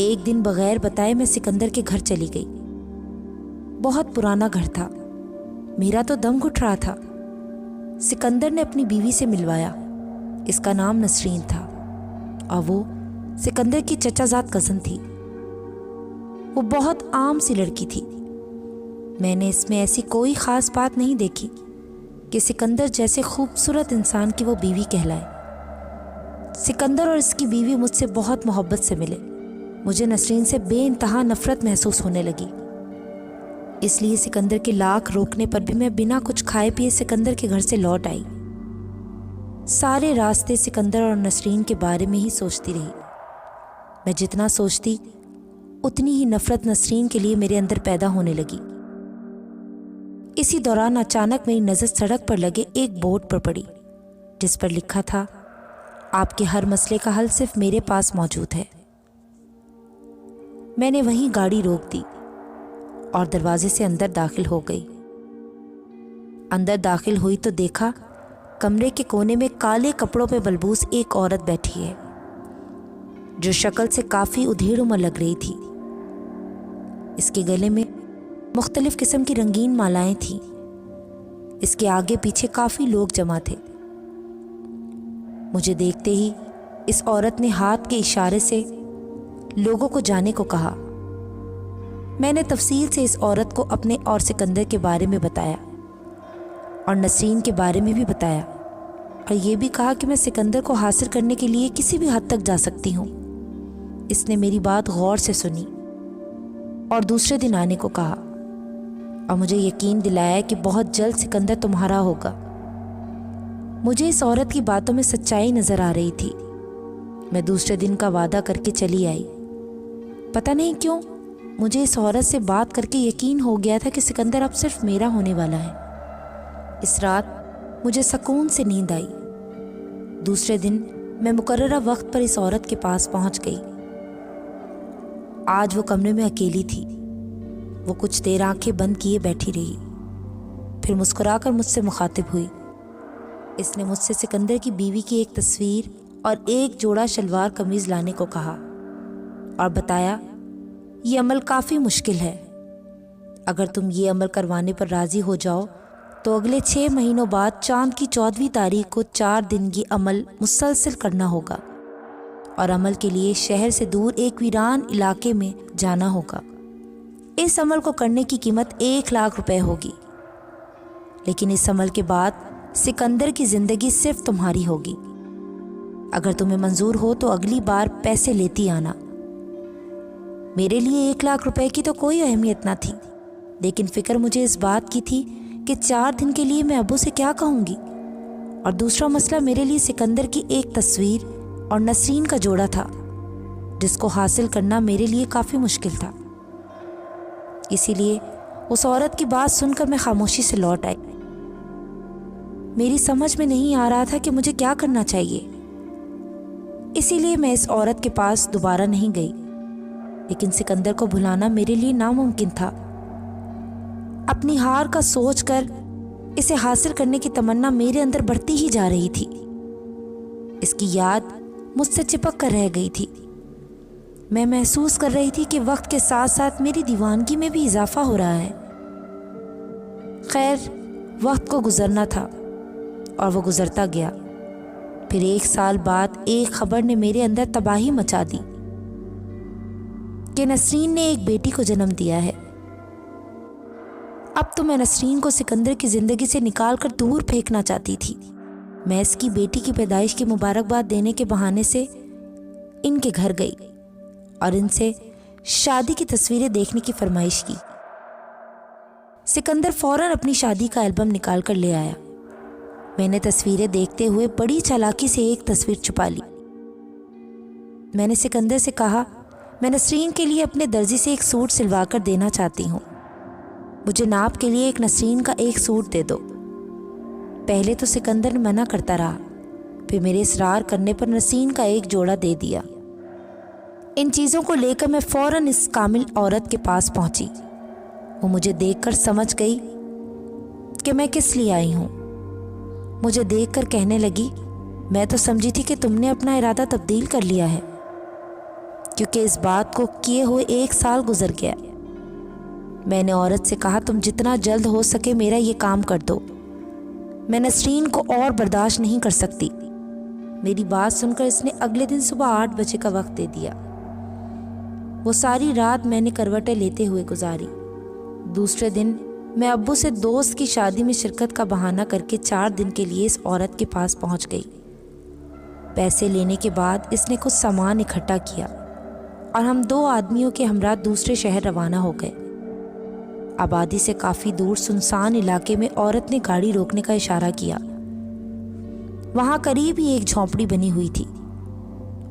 ایک دن بغیر بتائے میں سکندر کے گھر چلی گئی۔ بہت پرانا گھر تھا، میرا تو دم گھٹ رہا تھا۔ سکندر نے اپنی بیوی سے ملوایا، اس کا نام نسرین تھا اور وہ سکندر کی چچا زاد کزن تھی۔ وہ بہت عام سی لڑکی تھی، میں نے اس میں ایسی کوئی خاص بات نہیں دیکھی کہ سکندر جیسے خوبصورت انسان کی وہ بیوی کہلائے۔ سکندر اور اس کی بیوی مجھ سے بہت محبت سے ملے۔ مجھے نسرین سے بے انتہا نفرت محسوس ہونے لگی، اس لیے سکندر کے لاکھ روکنے پر بھی میں بنا کچھ کھائے پیے سکندر کے گھر سے لوٹ آئی۔ سارے راستے سکندر اور نسرین کے بارے میں ہی سوچتی رہی۔ میں جتنا سوچتی اتنی ہی نفرت نسرین کے لیے میرے اندر پیدا ہونے لگی۔ اسی دوران اچانک میری نظر سڑک پر لگے ایک بورڈ پر پڑی جس پر لکھا تھا، آپ کے ہر مسئلے کا حل صرف میرے پاس موجود ہے۔ میں نے وہیں گاڑی روک دی اور دروازے سے اندر داخل ہو گئی۔ اندر داخل ہوئی تو دیکھا کمرے کے کونے میں کالے کپڑوں پہ بلبوس ایک عورت بیٹھی ہے جو شکل سے کافی ادھیڑ عمر لگ رہی تھی۔ اس کے گلے میں مختلف قسم کی رنگین مالائیں تھیں۔ اس کے آگے پیچھے کافی لوگ جمع تھے۔ مجھے دیکھتے ہی اس عورت نے ہاتھ کے اشارے سے لوگوں کو جانے کو کہا۔ میں نے تفصیل سے اس عورت کو اپنے اور سکندر کے بارے میں بتایا اور نسرین کے بارے میں بھی بتایا، اور یہ بھی کہا کہ میں سکندر کو حاصل کرنے کے لیے کسی بھی حد تک جا سکتی ہوں۔ اس نے میری بات غور سے سنی اور دوسرے دن آنے کو کہا اور مجھے یقین دلایا کہ بہت جلد سکندر تمہارا ہوگا۔ مجھے اس عورت کی باتوں میں سچائی نظر آ رہی تھی۔ میں دوسرے دن کا وعدہ کر کے چلی آئی۔ پتہ نہیں کیوں مجھے اس عورت سے بات کر کے یقین ہو گیا تھا کہ سکندر اب صرف میرا ہونے والا ہے۔ اس رات مجھے سکون سے نیند آئی۔ دوسرے دن میں مقررہ وقت پر اس عورت کے پاس پہنچ گئی۔ آج وہ کمرے میں اکیلی تھی۔ وہ کچھ دیر آنکھیں بند کیے بیٹھی رہی، پھر مسکرا کر مجھ سے مخاطب ہوئی۔ اس نے مجھ سے سکندر کی بیوی کی ایک تصویر اور ایک جوڑا شلوار قمیض لانے کو کہا اور بتایا، یہ عمل کافی مشکل ہے۔ اگر تم یہ عمل کروانے پر راضی ہو جاؤ تو اگلے 6 مہینوں بعد چاند کی 14ویں تاریخ کو 4 دن یہ عمل مسلسل کرنا ہوگا، اور عمل کے لیے شہر سے دور ایک ویران علاقے میں جانا ہوگا۔ اس عمل کو کرنے کی قیمت 1 لاکھ روپے ہوگی، لیکن اس عمل کے بعد سکندر کی زندگی صرف تمہاری ہوگی۔ اگر تمہیں منظور ہو تو اگلی بار پیسے لیتی آنا۔ میرے لیے 1 لاکھ روپے کی تو کوئی اہمیت نہ تھی، لیکن فکر مجھے اس بات کی تھی کہ 4 دن کے لیے میں ابو سے کیا کہوں گی، اور دوسرا مسئلہ میرے لیے سکندر کی ایک تصویر اور نسرین کا جوڑا تھا جس کو حاصل کرنا میرے لیے کافی مشکل تھا۔ اسی لیے اس عورت کی بات سن کر میں خاموشی سے لوٹ آئی۔ میری سمجھ میں نہیں آ رہا تھا کہ مجھے کیا کرنا چاہیے، اسی لیے میں اس عورت کے پاس دوبارہ نہیں گئی، لیکن سکندر کو بھلانا میرے لیے ناممکن تھا۔ اپنی ہار کا سوچ کر اسے حاصل کرنے کی تمنا میرے اندر بڑھتی ہی جا رہی تھی۔ اس کی یاد مجھ سے چپک کر رہ گئی تھی۔ میں محسوس کر رہی تھی کہ وقت کے ساتھ ساتھ میری دیوانگی میں بھی اضافہ ہو رہا ہے۔ خیر، وقت کو گزرنا تھا اور وہ گزرتا گیا۔ پھر 1 سال بعد ایک خبر نے میرے اندر تباہی مچا دی کہ نسرین نے ایک بیٹی کو جنم دیا ہے۔ اب تو میں نسرین کو سکندر کی زندگی سے نکال کر دور پھینکنا چاہتی تھی۔ میں اس کی بیٹی کی پیدائش کی مبارکباد دینے کے بہانے سے ان کے گھر گئی اور ان سے شادی کی تصویریں دیکھنے کی فرمائش کی۔ سکندر فوراً اپنی شادی کا البم نکال کر لے آیا۔ میں نے تصویریں دیکھتے ہوئے بڑی چالاکی سے ایک تصویر چھپا لی۔ میں نے سکندر سے کہا، میں نسرین کے لیے اپنے درزی سے ایک سوٹ سلوا کر دینا چاہتی ہوں، مجھے ناپ کے لیے ایک نسرین کا ایک سوٹ دے دو۔ پہلے تو سکندر منع کرتا رہا، پھر میرے اصرار کرنے پر نسرین کا ایک جوڑا دے دیا۔ ان چیزوں کو لے کر میں فوراً اس کامل عورت کے پاس پہنچی۔ وہ مجھے دیکھ کر سمجھ گئی کہ میں کس لیے آئی ہوں۔ مجھے دیکھ کر کہنے لگی، میں تو سمجھی تھی کہ تم نے اپنا ارادہ تبدیل کر لیا ہے۔ کیونکہ اس بات کو کیے ہوئے 1 سال گزر گیا۔ میں نے عورت سے کہا تم جتنا جلد ہو سکے میرا یہ کام کر دو، میں نسرین کو اور برداشت نہیں کر سکتی۔ میری بات سن کر اس نے اگلے دن صبح 8 بجے کا وقت دے دیا۔ وہ ساری رات میں نے کروٹیں لیتے ہوئے گزاری۔ دوسرے دن میں ابو سے دوست کی شادی میں شرکت کا بہانہ کر کے 4 دن کے لیے اس عورت کے پاس پہنچ گئی۔ پیسے لینے کے بعد اس نے کچھ سامان اکٹھا کیا اور ہم 2 آدمیوں کے ہمراہ دوسرے شہر روانہ ہو گئے۔ آبادی سے کافی دور سنسان علاقے میں عورت نے گاڑی روکنے کا اشارہ کیا۔ وہاں قریب ہی ایک جھونپڑی بنی ہوئی تھی۔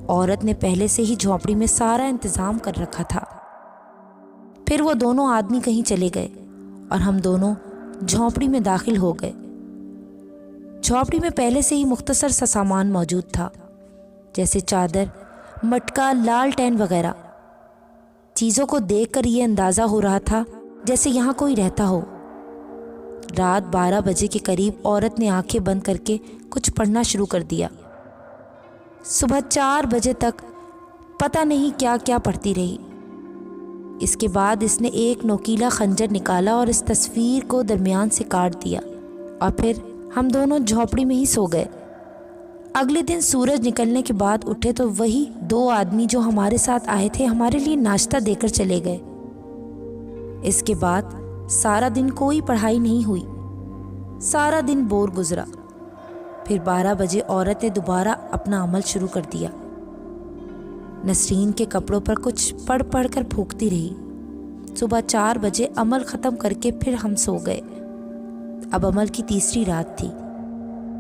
عورت نے پہلے سے ہی جھونپڑی میں سارا انتظام کر رکھا تھا۔ پھر وہ دونوں آدمی کہیں چلے گئے اور ہم دونوں جھونپڑی میں داخل ہو گئے۔ جھونپڑی میں پہلے سے ہی مختصر سا سامان موجود تھا، جیسے چادر، مٹکا، لالٹین وغیرہ۔ چیزوں کو دیکھ کر یہ اندازہ ہو رہا تھا جیسے یہاں کوئی رہتا ہو۔ رات 12 بجے کے قریب عورت نے آنکھیں بند کر کے کچھ پڑھنا شروع کر دیا۔ صبح 4 بجے تک پتہ نہیں کیا کیا پڑھتی رہی۔ اس کے بعد اس نے ایک نوکیلا خنجر نکالا اور اس تصویر کو درمیان سے کاٹ دیا، اور پھر ہم دونوں جھونپڑی میں ہی سو گئے۔ اگلے دن سورج نکلنے کے بعد اٹھے تو وہی 2 آدمی جو ہمارے ساتھ آئے تھے ہمارے لیے ناشتہ دے کر چلے گئے۔ اس کے بعد سارا دن کوئی پڑھائی نہیں ہوئی، سارا دن بور گزرا۔ پھر 12 بجے عورت نے دوبارہ اپنا عمل شروع کر دیا۔ نسرین کے کپڑوں پر کچھ پڑھ پڑھ کر پھونکتی رہی۔ صبح 4 بجے عمل ختم کر کے پھر ہم سو گئے۔ اب عمل کی تیسری رات تھی۔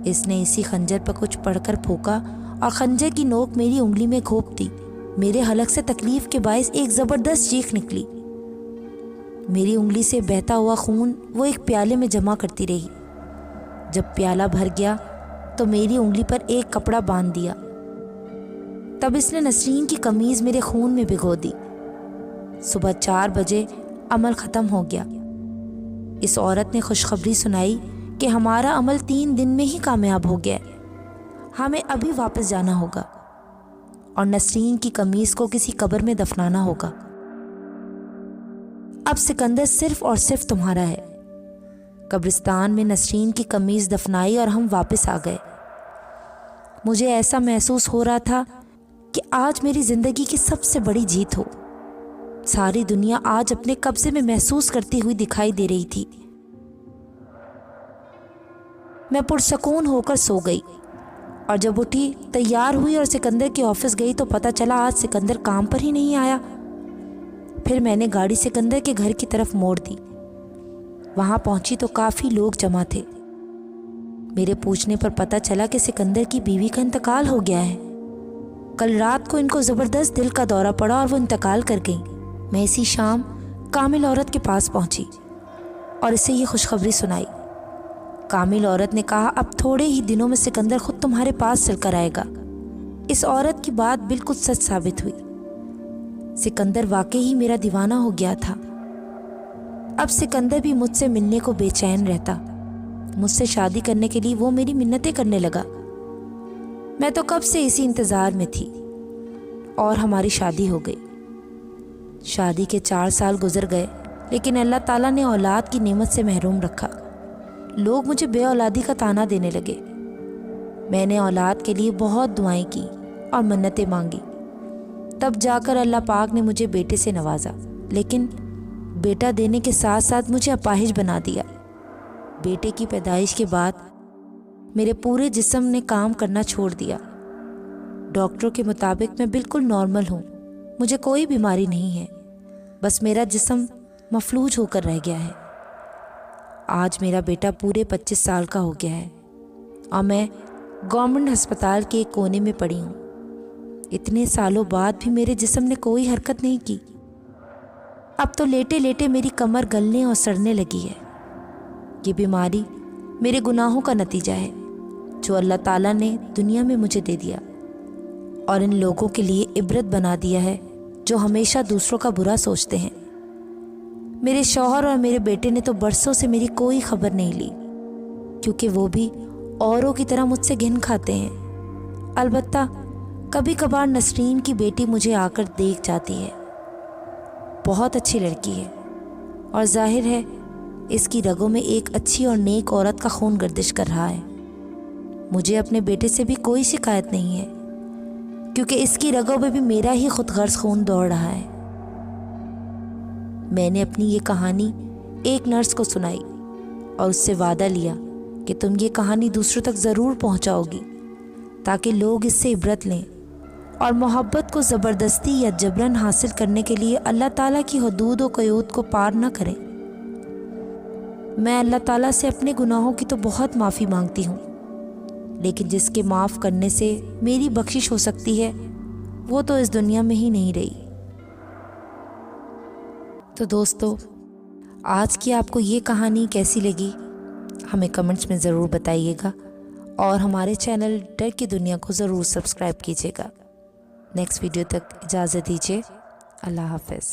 اس نے اسی خنجر پر کچھ پڑھ کر پھونکا اور خنجر کی نوک میری انگلی میں گھونپ دی۔ میرے حلق سے تکلیف کے باعث ایک زبردست چیخ نکلی۔ میری انگلی سے بہتا ہوا خون وہ ایک پیالے میں جمع کرتی رہی۔ جب پیالہ بھر گیا تو میری انگلی پر ایک کپڑا باندھ دیا۔ تب اس نے نسرین کی قمیض میرے خون میں بھگو دی۔ صبح 4 بجے عمل ختم ہو گیا۔ اس عورت نے خوشخبری سنائی کہ ہمارا عمل 3 دن میں ہی کامیاب ہو گیا ہے، ہمیں ابھی واپس جانا ہوگا اور نسرین کی قمیض کو کسی قبر میں دفنانا ہوگا۔ اب سکندر صرف اور صرف تمہارا ہے۔ قبرستان میں نسرین کی قمیض دفنائی اور ہم واپس آ گئے۔ مجھے ایسا محسوس ہو رہا تھا کہ آج میری زندگی کی سب سے بڑی جیت ہو۔ ساری دنیا آج اپنے قبضے میں محسوس کرتی ہوئی دکھائی دے رہی تھی۔ میں پرسکون ہو کر سو گئی، اور جب اٹھی تیار ہوئی اور سکندر کے آفس گئی تو پتہ چلا آج سکندر کام پر ہی نہیں آیا۔ پھر میں نے گاڑی سکندر کے گھر کی طرف موڑ دی۔ وہاں پہنچی تو کافی لوگ جمع تھے۔ میرے پوچھنے پر پتہ چلا کہ سکندر کی بیوی کا انتقال ہو گیا ہے۔ کل رات کو ان کو زبردست دل کا دورہ پڑا اور وہ انتقال کر گئیں۔ میں اسی شام کامل عورت کے پاس پہنچی اور اسے یہ خوشخبری سنائی۔ کامل عورت نے کہا اب تھوڑے ہی دنوں میں سکندر خود تمہارے پاس چل کر آئے گا۔ اس عورت کی بات بالکل سچ ثابت ہوئی۔ سکندر واقعی ہی میرا دیوانہ ہو گیا تھا۔ اب سکندر بھی مجھ سے ملنے کو بے چین رہتا۔ مجھ سے شادی کرنے کے لیے وہ میری منتیں کرنے لگا۔ میں تو کب سے اسی انتظار میں تھی اور ہماری شادی ہو گئی۔ شادی کے 4 سال گزر گئے، لیکن اللہ تعالیٰ نے اولاد کی نعمت سے محروم رکھا۔ لوگ مجھے بے اولادی کا طعنہ دینے لگے۔ میں نے اولاد کے لیے بہت دعائیں کی اور منتیں مانگی، تب جا کر اللہ پاک نے مجھے بیٹے سے نوازا، لیکن بیٹا دینے کے ساتھ ساتھ مجھے اپاہج بنا دیا۔ بیٹے کی پیدائش کے بعد میرے پورے جسم نے کام کرنا چھوڑ دیا۔ ڈاکٹروں کے مطابق میں بالکل نارمل ہوں، مجھے کوئی بیماری نہیں ہے، بس میرا جسم مفلوج ہو کر رہ گیا ہے۔ آج میرا بیٹا پورے 25 سال کا ہو گیا ہے اور میں گورنمنٹ ہسپتال کے ایک کونے میں پڑی ہوں۔ اتنے سالوں بعد بھی میرے جسم نے کوئی حرکت نہیں کی۔ اب تو لیٹے لیٹے میری کمر گلنے اور سڑنے لگی ہے۔ یہ بیماری میرے گناہوں کا نتیجہ ہے جو اللہ تعالیٰ نے دنیا میں مجھے دے دیا، اور ان لوگوں کے لیے عبرت بنا دیا ہے جو ہمیشہ دوسروں کا برا سوچتے ہیں۔ میرے شوہر اور میرے بیٹے نے تو برسوں سے میری کوئی خبر نہیں لی، کیونکہ وہ بھی اوروں کی طرح مجھ سے گھن کھاتے ہیں۔ البتہ کبھی کبھار نسرین کی بیٹی مجھے آ کر دیکھ جاتی ہے. بہت اچھی لڑکی ہے اور ظاہر ہے اس کی رگوں میں ایک اچھی اور نیک عورت کا خون گردش کر رہا ہے. مجھے اپنے بیٹے سے بھی کوئی شکایت نہیں ہے کیونکہ اس کی رگوں میں بھی میرا ہی خود غرض خون دوڑ رہا ہے. میں نے اپنی یہ کہانی ایک نرس کو سنائی اور اس سے وعدہ لیا کہ تم یہ کہانی دوسروں تک ضرور پہنچاؤ گی تاکہ لوگ اس سے عبرت لیں اور محبت کو زبردستی یا جبراً حاصل کرنے کے لیے اللہ تعالیٰ کی حدود و قیود کو پار نہ کریں. میں اللہ تعالیٰ سے اپنے گناہوں کی تو بہت معافی مانگتی ہوں، لیکن جس کے معاف کرنے سے میری بخشش ہو سکتی ہے وہ تو اس دنیا میں ہی نہیں رہی. تو دوستو، آج کی آپ کو یہ کہانی کیسی لگی ہمیں کمنٹس میں ضرور بتائیے گا اور ہمارے چینل ڈر کی دنیا کو ضرور سبسکرائب کیجیے گا. نیکسٹ ویڈیو تک اجازت دیجیے. اللہ حافظ.